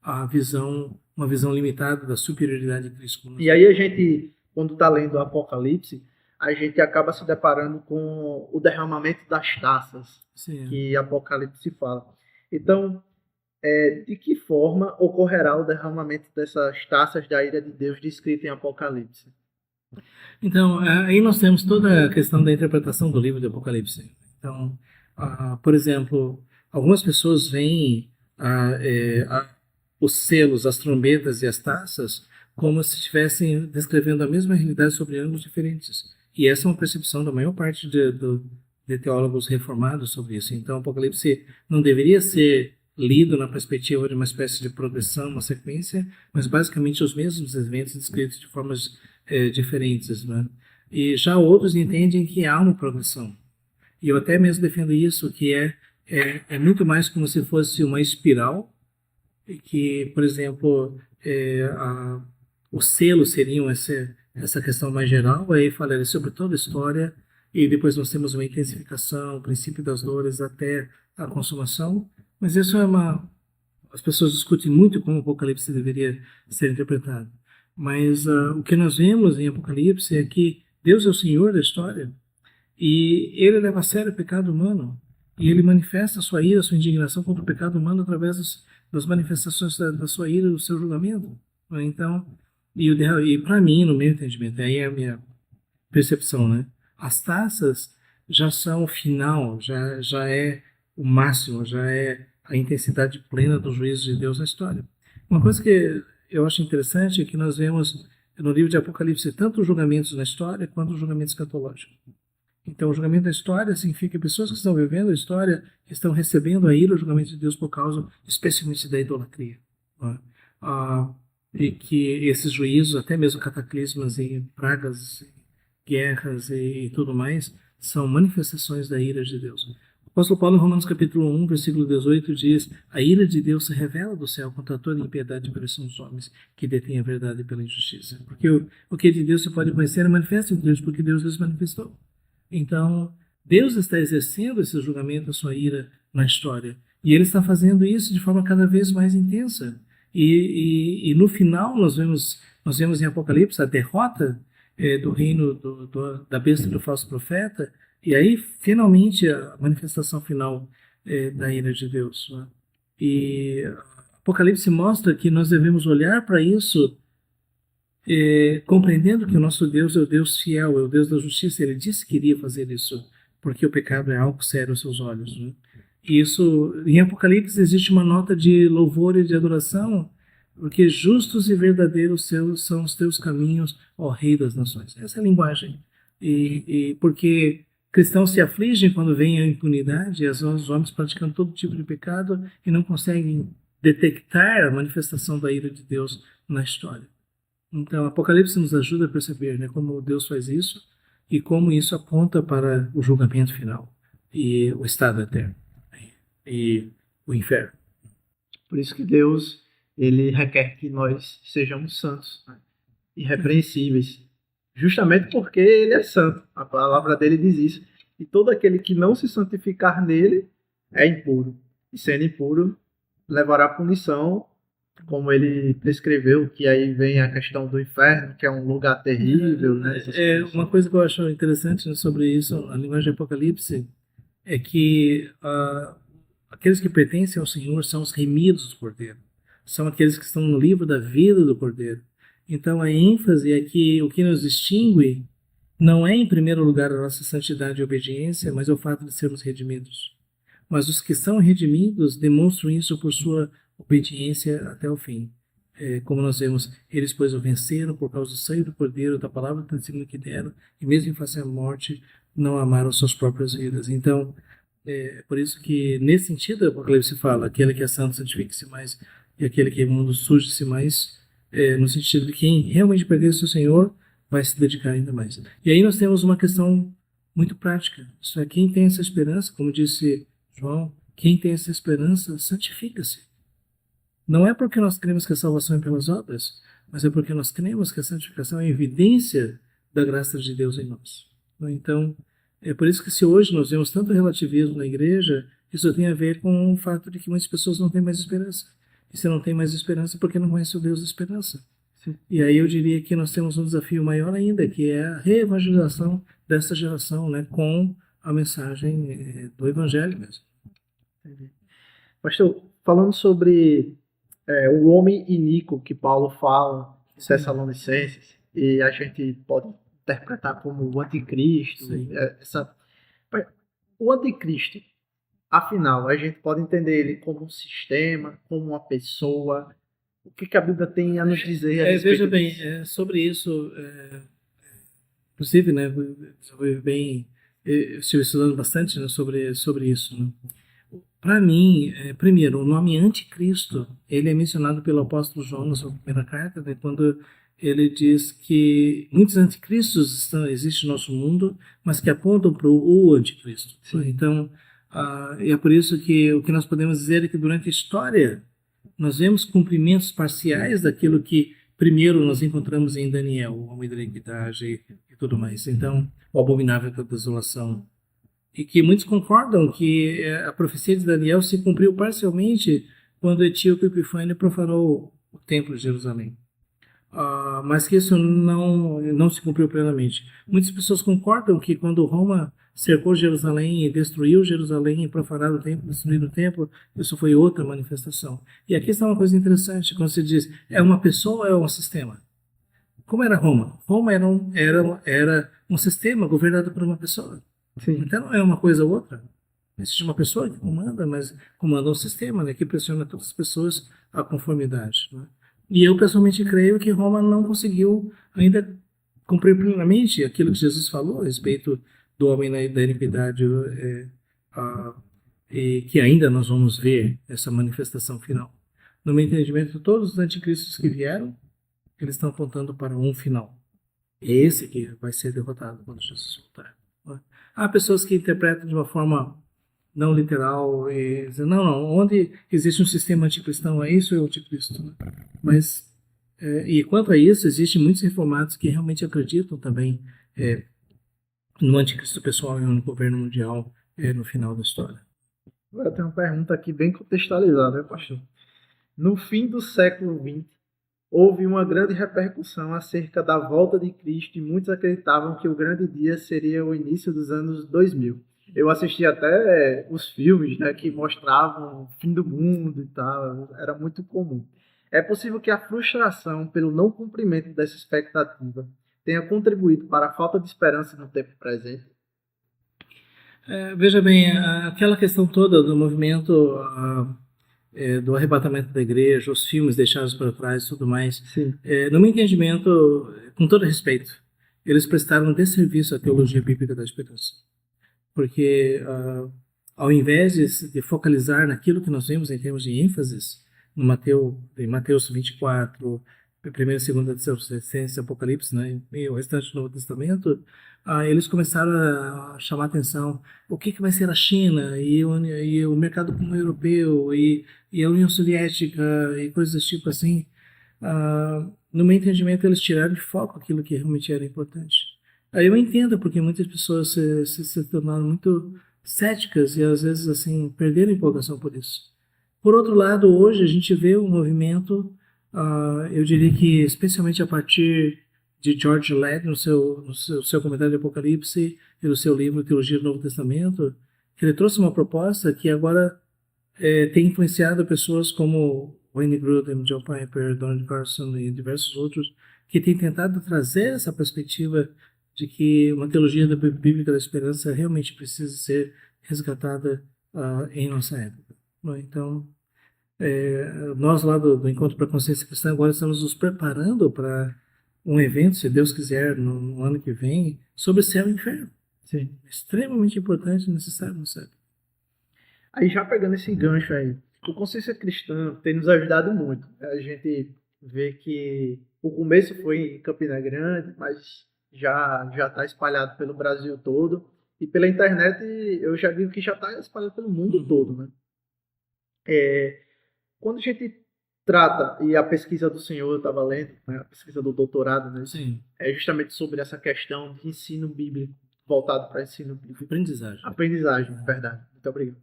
uma visão limitada da superioridade de Cristo. E aí a gente, quando está lendo o Apocalipse, a gente acaba se deparando com o derramamento das taças. Sim. Que Apocalipse fala. Então, de que forma ocorrerá o derramamento dessas taças da ira de Deus descrita em Apocalipse? Então, aí nós temos toda a questão da interpretação do livro de Apocalipse. Então, por exemplo, algumas pessoas veem os selos, as trombetas e as taças como se estivessem descrevendo a mesma realidade sobre ângulos diferentes. E essa é uma percepção da maior parte de teólogos reformados sobre isso. Então, o Apocalipse não deveria ser lido na perspectiva de uma espécie de progressão, uma sequência, mas basicamente os mesmos eventos descritos de formas diferentes, né? E já outros entendem que há uma progressão. E eu até mesmo defendo isso, que é muito mais como se fosse uma espiral, e que, por exemplo, os selos seriam essa questão mais geral, aí falaria sobre toda a história, e depois nós temos uma intensificação, o princípio das dores até a consumação, mas isso as pessoas discutem muito como o Apocalipse deveria ser interpretado. Mas o que nós vemos em Apocalipse é que Deus é o Senhor da história, e ele leva a sério o pecado humano. E ele manifesta a sua ira, a sua indignação contra o pecado humano através das manifestações da sua ira e do seu julgamento. Então, e para mim, no meu entendimento, aí é a minha percepção, né? As taças já são o final, já é o máximo, já é a intensidade plena do juízo de Deus na história. Uma coisa que eu acho interessante é que nós vemos no livro de Apocalipse tanto os julgamentos na história quanto os julgamentos escatológicos. Então, o julgamento da história significa que pessoas que estão vivendo a história estão recebendo a ira, o julgamento de Deus por causa, especialmente, da idolatria. Né? E que esses juízos, até mesmo cataclismas e pragas, guerras e tudo mais, são manifestações da ira de Deus. O apóstolo Paulo, em Romanos capítulo 1, versículo 18, diz: a ira de Deus se revela do céu contra toda impiedade e perversão dos homens que detêm a verdade pela injustiça. Porque o que de Deus se pode conhecer é manifesto em Deus, porque Deus lhes manifestou. Então, Deus está exercendo esse julgamento, a sua ira na história. E Ele está fazendo isso de forma cada vez mais intensa. E no final, nós vemos em Apocalipse a derrota do reino da besta do falso profeta. E aí, finalmente, a manifestação final da ira de Deus. Né? E Apocalipse mostra que nós devemos olhar para isso compreendendo que o nosso Deus é o Deus fiel, é o Deus da justiça. Ele disse que iria fazer isso, porque o pecado é algo sério aos seus olhos. Né? E isso, em Apocalipse existe uma nota de louvor e de adoração, porque justos e verdadeiros são os teus caminhos, ó Rei das Nações. Essa é a linguagem. E porque cristãos se afligem quando vem a impunidade, e os homens praticando todo tipo de pecado e não conseguem detectar a manifestação da ira de Deus na história. Então, Apocalipse nos ajuda a perceber, né, como Deus faz isso e como isso aponta para o julgamento final e o estado eterno e o inferno. Por isso que Deus, ele requer que nós sejamos santos, né? Irrepreensíveis, justamente porque ele é santo. A palavra dele diz isso. E todo aquele que não se santificar nele é impuro. E sendo impuro, levará punição, como ele prescreveu, que aí vem a questão do inferno, que é um lugar terrível, né? Uma coisa que eu acho interessante sobre isso, a linguagem de Apocalipse, é que aqueles que pertencem ao Senhor são os remidos do Cordeiro. São aqueles que estão no livro da vida do Cordeiro. Então a ênfase é que o que nos distingue não é, em primeiro lugar, a nossa santidade e obediência, mas o fato de sermos redimidos. Mas os que são redimidos demonstram isso por sua obediência até o fim. Como nós vemos, eles, pois, o venceram por causa do sangue do Cordeiro, da palavra do testemunho que deram, e mesmo em face à morte, não amaram suas próprias vidas. Então, por isso que, nesse sentido, o Apocalipse fala: aquele que é santo, santifique-se mais, e aquele que é imundo, suje-se mais, no sentido de quem realmente pertence ao Senhor vai se dedicar ainda mais. E aí nós temos uma questão muito prática. Isso é, quem tem essa esperança, como disse João, quem tem essa esperança, santifica-se. Não é porque nós cremos que a salvação é pelas obras, mas é porque nós cremos que a santificação é evidência da graça de Deus em nós. Então, é por isso que se hoje nós vemos tanto relativismo na igreja, isso tem a ver com o fato de que muitas pessoas não têm mais esperança. E se não tem mais esperança, é porque não conhece o Deus da esperança. Sim. E aí eu diria que nós temos um desafio maior ainda, que é a reevangelização dessa geração, né, com a mensagem do Evangelho mesmo. Entendi. Pastor, falando sobre o homem iníquo que Paulo fala em Tessalonicenses, e a gente pode interpretar como o anticristo. O anticristo, afinal, a gente pode entender ele como um sistema, como uma pessoa. O que a Bíblia tem a nos dizer a respeito veja bem, disso? Sobre isso, inclusive, né, eu estive estudando bastante, né, sobre isso. Né? Para mim, primeiro, o nome anticristo, ele é mencionado pelo apóstolo João na sua primeira carta, né, quando ele diz que muitos anticristos existem no nosso mundo, mas que apontam para o anticristo. Sim. Então, e é por isso que o que nós podemos dizer é que durante a história nós vemos cumprimentos parciais daquilo que primeiro nós encontramos em Daniel, o homem da iniquidade e tudo mais. Então, o abominável da desolação. E que muitos concordam que a profecia de Daniel se cumpriu parcialmente quando Etíope Epifânio profanou o templo de Jerusalém. Mas que isso não se cumpriu plenamente. Muitas pessoas concordam que quando Roma cercou Jerusalém e destruiu Jerusalém e profanaram o templo, destruíram o templo, isso foi outra manifestação. E aqui está uma coisa interessante, quando se diz, é uma pessoa ou é um sistema? Como era Roma? Roma era um sistema governado por uma pessoa. Sim. Então não é uma coisa ou outra. Existe uma pessoa que comanda, mas comanda um sistema, né, que pressiona todas as pessoas à conformidade. Né? E eu pessoalmente creio que Roma não conseguiu ainda cumprir plenamente aquilo que Jesus falou a respeito do homem da iniquidade, e que ainda nós vamos ver essa manifestação final. No meu entendimento, todos os anticristos que vieram, eles estão apontando para um final. É esse que vai ser derrotado quando Jesus voltar. Há pessoas que interpretam de uma forma não literal e dizem, não, onde existe um sistema anticristão, é isso ou é o anticristo? Né? Mas, e quanto a isso, existem muitos reformados que realmente acreditam também no anticristo pessoal e no governo mundial no final da história. Eu tenho uma pergunta aqui bem contextualizada, né, pastor? No fim do século XX, houve uma grande repercussão acerca da volta de Cristo e muitos acreditavam que o grande dia seria o início dos anos 2000. Eu assisti até os filmes, né, que mostravam o fim do mundo e tal, era muito comum. É possível que a frustração pelo não cumprimento dessa expectativa tenha contribuído para a falta de esperança no tempo presente? Veja bem, aquela questão toda do movimento do arrebatamento da igreja, os filmes deixados para trás e tudo mais, no meu entendimento, com todo respeito, eles prestaram um desserviço à teologia bíblica da esperança. Porque ao invés de focalizar naquilo que nós vemos em termos de ênfases, em Mateus 24, 1ª e 2ª Tessalonicenses, Apocalipse, né, e o restante do Novo Testamento, eles começaram a chamar a atenção o que vai ser a China e o mercado comum europeu e a União Soviética e coisas desse tipo assim. No meu entendimento, eles tiraram de foco aquilo que realmente era importante. Aí eu entendo porque muitas pessoas se tornaram muito céticas e às vezes assim perderam a empolgação por isso. Por outro lado, hoje a gente vê um movimento, eu diria que especialmente a partir de George Led, no seu comentário de Apocalipse e no seu livro Teologia do Novo Testamento, que ele trouxe uma proposta que agora tem influenciado pessoas como Wayne Grudem, John Piper, Donald Carson e diversos outros, que têm tentado trazer essa perspectiva de que uma teologia bíblica da esperança realmente precisa ser resgatada em nossa época. Então, nós lá do Encontro para a Consciência Cristã agora estamos nos preparando para um evento, se Deus quiser, no ano que vem, sobre céu e inferno. Sim. Extremamente importante e necessário no céu. Aí já pegando esse gancho aí, o Consciência Cristã tem nos ajudado muito. A gente vê que o começo foi em Campina Grande, mas já está espalhado pelo Brasil todo. E pela internet eu já vi que já está espalhado pelo mundo todo, né? Quando a gente trata, e a pesquisa do senhor eu estava lendo, né, a pesquisa do doutorado, né, Sim. é justamente sobre essa questão de ensino bíblico, voltado para ensino bíblico. Aprendizagem, verdade. Muito obrigado.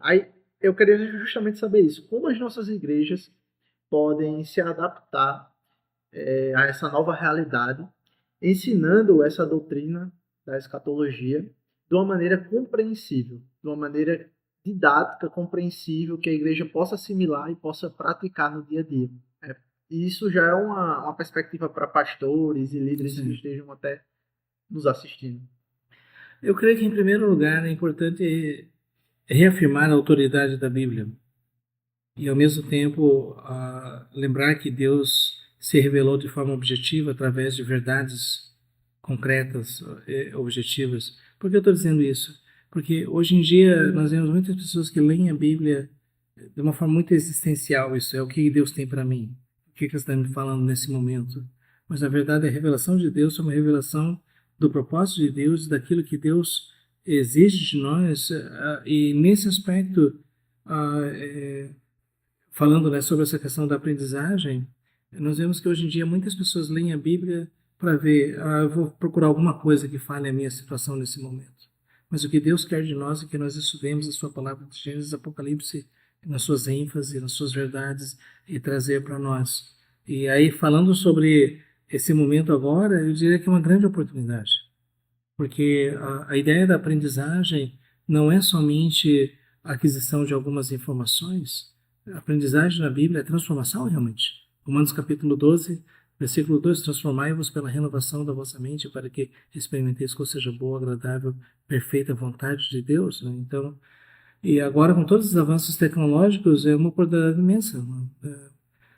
Aí eu queria justamente saber isso. Como as nossas igrejas podem se adaptar a essa nova realidade, ensinando essa doutrina da escatologia de uma maneira compreensível, de uma maneira didática, compreensível, que a igreja possa assimilar e possa praticar no dia a dia. E isso já é uma perspectiva para pastores e líderes que estejam até nos assistindo. Eu creio que, em primeiro lugar, é importante reafirmar a autoridade da Bíblia e, ao mesmo tempo, lembrar que Deus se revelou de forma objetiva através de verdades concretas, objetivas. Por que eu estou dizendo isso? Porque hoje em dia nós vemos muitas pessoas que leem a Bíblia de uma forma muito existencial. Isso é o que Deus tem para mim, o que Ele está me falando nesse momento. mas na verdade a revelação de Deus é uma revelação do propósito de Deus, daquilo que Deus exige de nós, e nesse aspecto, falando, né, sobre essa questão da aprendizagem, nós vemos que hoje em dia muitas pessoas leem a Bíblia para ver, eu vou procurar alguma coisa que fale a minha situação nesse momento. Mas o que Deus quer de nós é que nós estudemos a sua palavra de Gênesis, Apocalipse, nas suas ênfases, nas suas verdades, e trazer para nós. E aí, falando sobre esse momento agora, eu diria que é uma grande oportunidade. Porque a ideia da aprendizagem não é somente a aquisição de algumas informações. A aprendizagem na Bíblia é transformação realmente. Romanos capítulo 12, versículo 2: transformai-vos pela renovação da vossa mente para que experimenteis qual seja boa, agradável, perfeita vontade de Deus. Né? Então, e agora com todos os avanços tecnológicos é uma oportunidade imensa.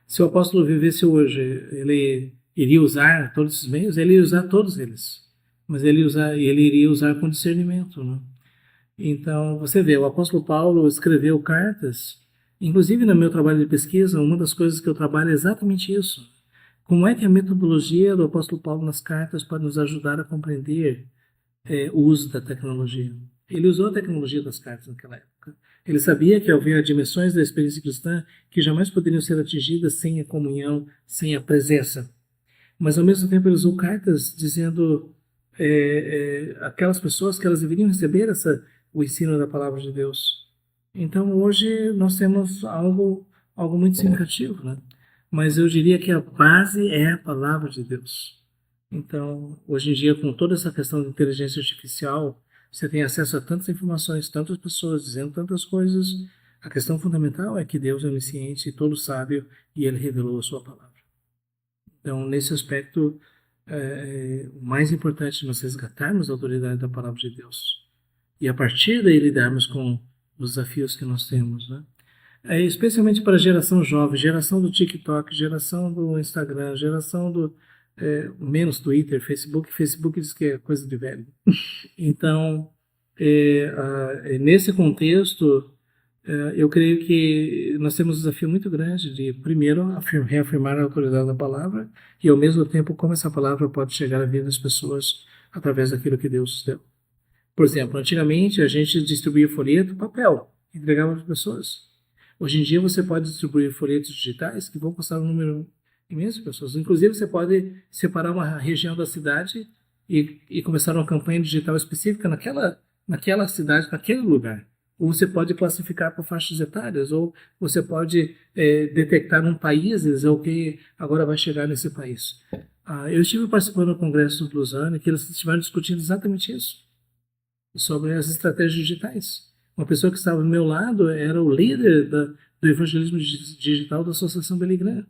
Se o apóstolo vivesse hoje, ele iria usar todos esses meios? Ele iria usar todos eles. Mas ele iria usar com discernimento. Né? Então, você vê, o apóstolo Paulo escreveu cartas, inclusive no meu trabalho de pesquisa, uma das coisas que eu trabalho é exatamente isso. Como é que a metodologia do apóstolo Paulo nas cartas pode nos ajudar a compreender o uso da tecnologia? Ele usou a tecnologia das cartas naquela época. Ele sabia que havia dimensões da experiência cristã que jamais poderiam ser atingidas sem a comunhão, sem a presença. Mas, ao mesmo tempo, ele usou cartas dizendo aquelas pessoas que elas deveriam receber o ensino da palavra de Deus. Então, hoje, nós temos algo muito significativo, né? Mas eu diria que a base é a palavra de Deus. Então, hoje em dia, com toda essa questão de inteligência artificial, você tem acesso a tantas informações, tantas pessoas dizendo tantas coisas. A questão fundamental é que Deus é onisciente e todo sábio, e Ele revelou a sua palavra. Então, nesse aspecto, o mais importante é nós resgatarmos a autoridade da palavra de Deus. E a partir daí lidarmos com os desafios que nós temos, né? Especialmente para a geração jovem, geração do TikTok, geração do Instagram, geração do menos Twitter, Facebook. Facebook diz que é coisa de velho. Então, nesse contexto, eu creio que nós temos um desafio muito grande de, primeiro, reafirmar a autoridade da palavra e, ao mesmo tempo, como essa palavra pode chegar à vida das pessoas através daquilo que Deus deu. Por exemplo, antigamente a gente distribuía folheto, papel, entregava para as pessoas. Hoje em dia você pode distribuir folhetos digitais que vão custar um número imenso de pessoas. Inclusive você pode separar uma região da cidade e começar uma campanha digital específica naquela cidade, naquele lugar. Ou você pode classificar por faixas etárias, ou você pode detectar um país e dizer o que agora vai chegar nesse país. Eu estive participando do Congresso do Lausanne, que eles estiveram discutindo exatamente isso, sobre as estratégias digitais. Uma pessoa que estava ao meu lado era o líder do evangelismo digital da Associação Billy Graham.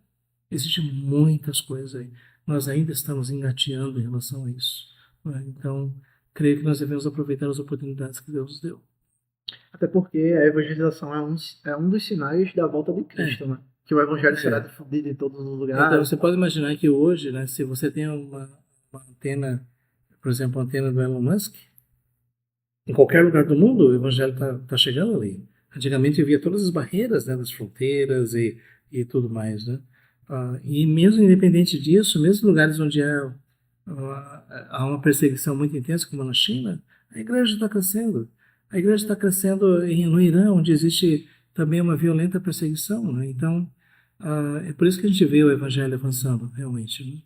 Existem muitas coisas aí. Nós ainda estamos engateando em relação a isso. Então, creio que nós devemos aproveitar as oportunidades que Deus nos deu. Até porque a evangelização é um dos sinais da volta de Cristo, né? Que o evangelho será difundido em todos os lugares. Então, você pode imaginar que hoje, né, se você tem uma antena, por exemplo, a antena do Elon Musk, em qualquer lugar do mundo o evangelho está chegando ali. Antigamente havia todas as barreiras, né, das fronteiras e tudo mais, né? E mesmo independente disso, mesmo em lugares onde há uma perseguição muito intensa, como na China, a igreja está crescendo. A igreja está crescendo no Irã, onde existe também uma violenta perseguição, né? Então, é por isso que a gente vê o evangelho avançando, realmente, né?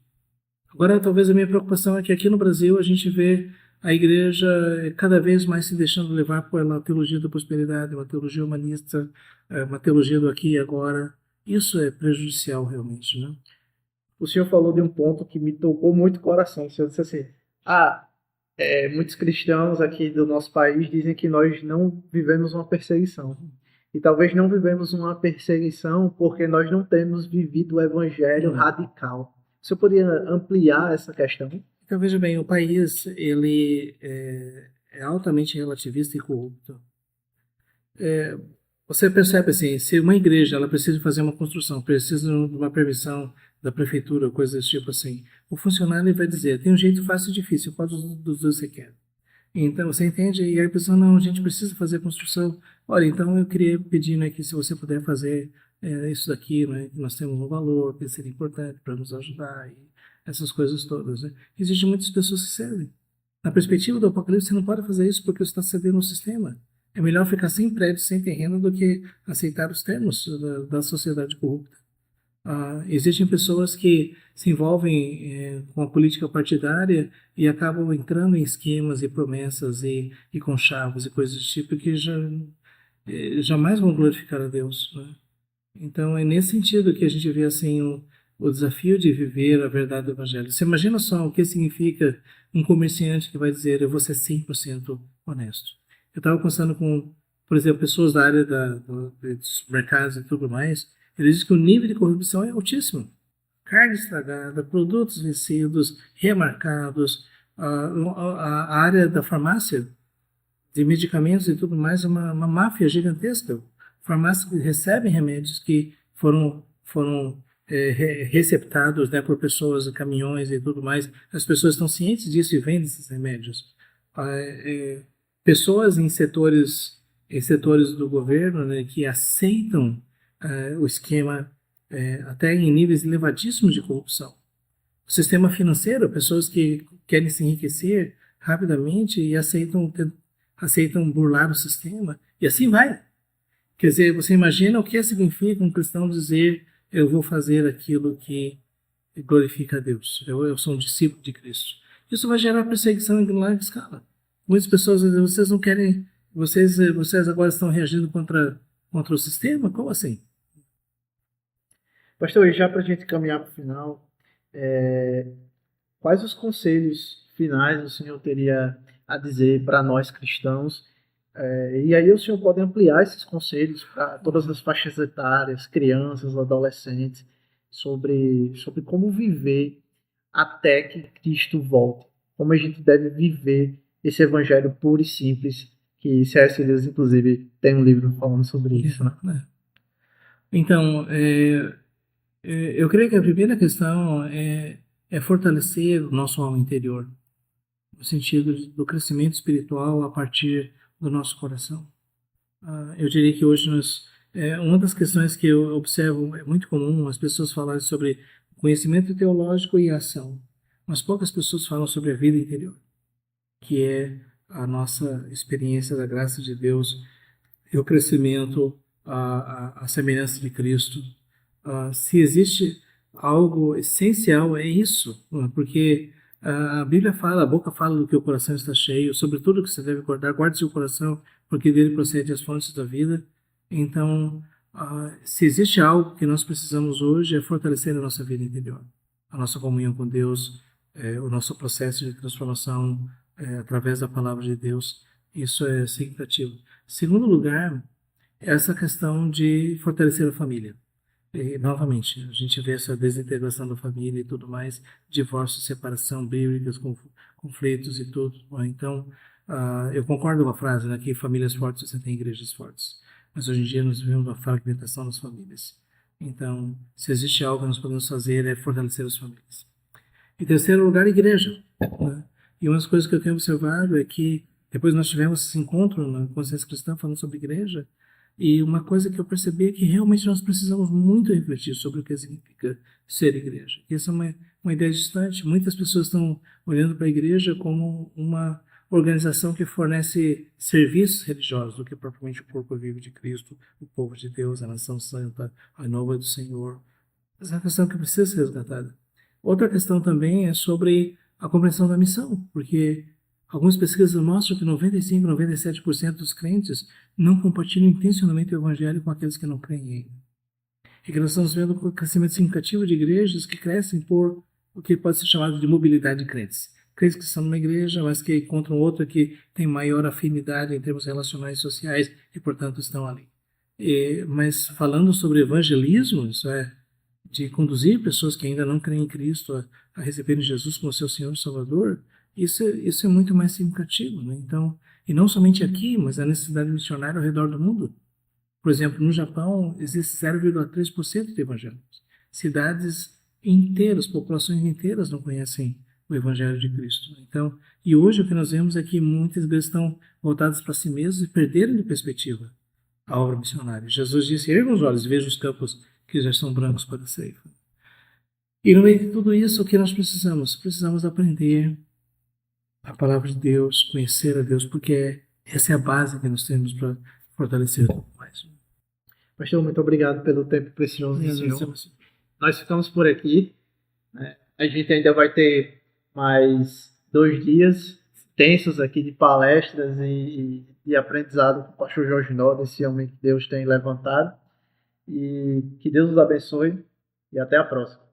Agora, talvez a minha preocupação é que aqui no Brasil a gente vê a igreja cada vez mais se deixando levar pela teologia da prosperidade, uma teologia humanista, uma teologia do aqui e agora. Isso é prejudicial, realmente, né? O senhor falou de um ponto que me tocou muito o coração. O senhor disse assim, muitos cristãos aqui do nosso país dizem que nós não vivemos uma perseguição. E talvez não vivemos uma perseguição porque nós não temos vivido o evangelho radical. O senhor poderia ampliar essa questão? Então, veja bem, o país ele é altamente relativista e corrupto. Você percebe assim, se uma igreja ela precisa fazer uma construção, precisa de uma permissão da prefeitura, coisas desse tipo assim, o funcionário vai dizer, tem um jeito fácil e difícil, qual dos dois você quer? Então, você entende? E aí a pessoa, não, a gente precisa fazer construção. Olha, então eu queria pedir, né, que se você puder fazer isso daqui, né, que nós temos um valor, que seria importante para nos ajudar. essas coisas todas. Né? Existem muitas pessoas que servem. Na perspectiva do Apocalipse, você não pode fazer isso porque você está cedendo no sistema. É melhor ficar sem prédio, sem terreno, do que aceitar os termos da sociedade corrupta. Existem pessoas que se envolvem com a política partidária e acabam entrando em esquemas e promessas e conchavos e coisas do tipo que jamais vão glorificar a Deus. Né? Então, é nesse sentido que a gente vê assim o desafio de viver a verdade do Evangelho. Você imagina só o que significa um comerciante que vai dizer: eu vou ser 100% honesto. Eu estava conversando com, por exemplo, pessoas da área dos mercados e tudo mais. Eles dizem que o nível de corrupção é altíssimo. Carne estragada, produtos vencidos, remarcados. A área da farmácia, de medicamentos e tudo mais, é uma máfia gigantesca. Farmácias que recebem remédios que foram receptados, né, por pessoas, caminhões e tudo mais. As pessoas estão cientes disso e vendem esses remédios. Pessoas em setores do governo, né, que aceitam o esquema até em níveis elevadíssimos de corrupção. O sistema financeiro, pessoas que querem se enriquecer rapidamente e aceitam burlar o sistema, e assim vai. Quer dizer, você imagina o que significa um cristão dizer: eu vou fazer aquilo que glorifica a Deus, eu sou um discípulo de Cristo. Isso vai gerar perseguição em larga escala. Muitas pessoas dizem: vocês não querem, vocês agora estão reagindo contra o sistema? Como assim? Pastor, e já para a gente caminhar para o final, quais os conselhos finais o senhor teria a dizer para nós cristãos? E aí o senhor pode ampliar esses conselhos para todas as faixas etárias, crianças, adolescentes, sobre como viver até que Cristo volte. Como a gente deve viver esse evangelho puro e simples, que C.S. Lewis, inclusive, tem um livro falando sobre isso, né? Então, eu creio que a primeira questão é fortalecer o nosso homem interior, no sentido do crescimento espiritual a partir do nosso coração. Eu diria que hoje uma das questões que eu observo é muito comum as pessoas falarem sobre conhecimento teológico e ação, mas poucas pessoas falam sobre a vida interior, que é a nossa experiência da graça de Deus e o crescimento à semelhança de Cristo. Se existe algo essencial, é isso, porque a Bíblia fala, a boca fala do que o coração está cheio, sobre tudo que você deve guardar, guarde seu coração, porque dele procede as fontes da vida. Então, se existe algo que nós precisamos hoje, é fortalecer a nossa vida interior, a nossa comunhão com Deus, o nosso processo de transformação através da palavra de Deus. Isso é significativo. Segundo lugar, essa questão de fortalecer a família. E, novamente, a gente vê essa desintegração da família e tudo mais, divórcio, separação, bíblicas, conflitos e tudo. Então, eu concordo com a frase, né, que famílias fortes você tem igrejas fortes. Mas hoje em dia nós vivemos uma fragmentação das famílias. Então, se existe algo que nós podemos fazer é fortalecer as famílias. Em terceiro lugar, igreja. Né? E uma das coisas que eu tenho observado é que depois nós tivemos esse encontro na Consciência Cristã falando sobre igreja, e uma coisa que eu percebi é que realmente nós precisamos muito refletir sobre o que significa ser igreja. Essa é uma ideia distante. Muitas pessoas estão olhando para a igreja como uma organização que fornece serviços religiosos, do que propriamente o corpo vivo de Cristo, o povo de Deus, a nação santa, a noiva do Senhor. Essa é uma questão que precisa ser resgatada. Outra questão também é sobre a compreensão da missão, porque algumas pesquisas mostram que 95%, 97% dos crentes não compartilham intencionalmente o evangelho com aqueles que não creem ainda. E que nós estamos vendo um crescimento significativo de igrejas que crescem por o que pode ser chamado de mobilidade de crentes. Crentes que estão numa igreja, mas que encontram outra que tem maior afinidade em termos relacionais e sociais e, portanto, estão ali. Mas falando sobre evangelismo, isso é, de conduzir pessoas que ainda não creem em Cristo a receberem Jesus como seu Senhor e Salvador, isso é muito mais significativo. Né? Então, e não somente aqui, mas a necessidade missionária ao redor do mundo. Por exemplo, no Japão, existe 0,3% de evangélicos. Cidades inteiras, populações inteiras não conhecem o Evangelho de Cristo. Então, e hoje o que nós vemos é que muitas vezes estão voltadas para si mesmos e perderam de perspectiva a obra missionária. Jesus disse: ergam os olhos e vejam os campos que já são brancos para a ceifa. E no meio de tudo isso, o que nós precisamos? Precisamos aprender a palavra de Deus, conhecer a Deus, porque essa é a base que nós temos para fortalecer mais. Pastor, muito obrigado pelo tempo precioso do Senhor. Nós ficamos por aqui, né? A gente ainda vai ter mais 2 dias tensos aqui de palestras e aprendizado com o pastor Jorge Noda, esse homem que Deus tem levantado. E que Deus os abençoe e até a próxima.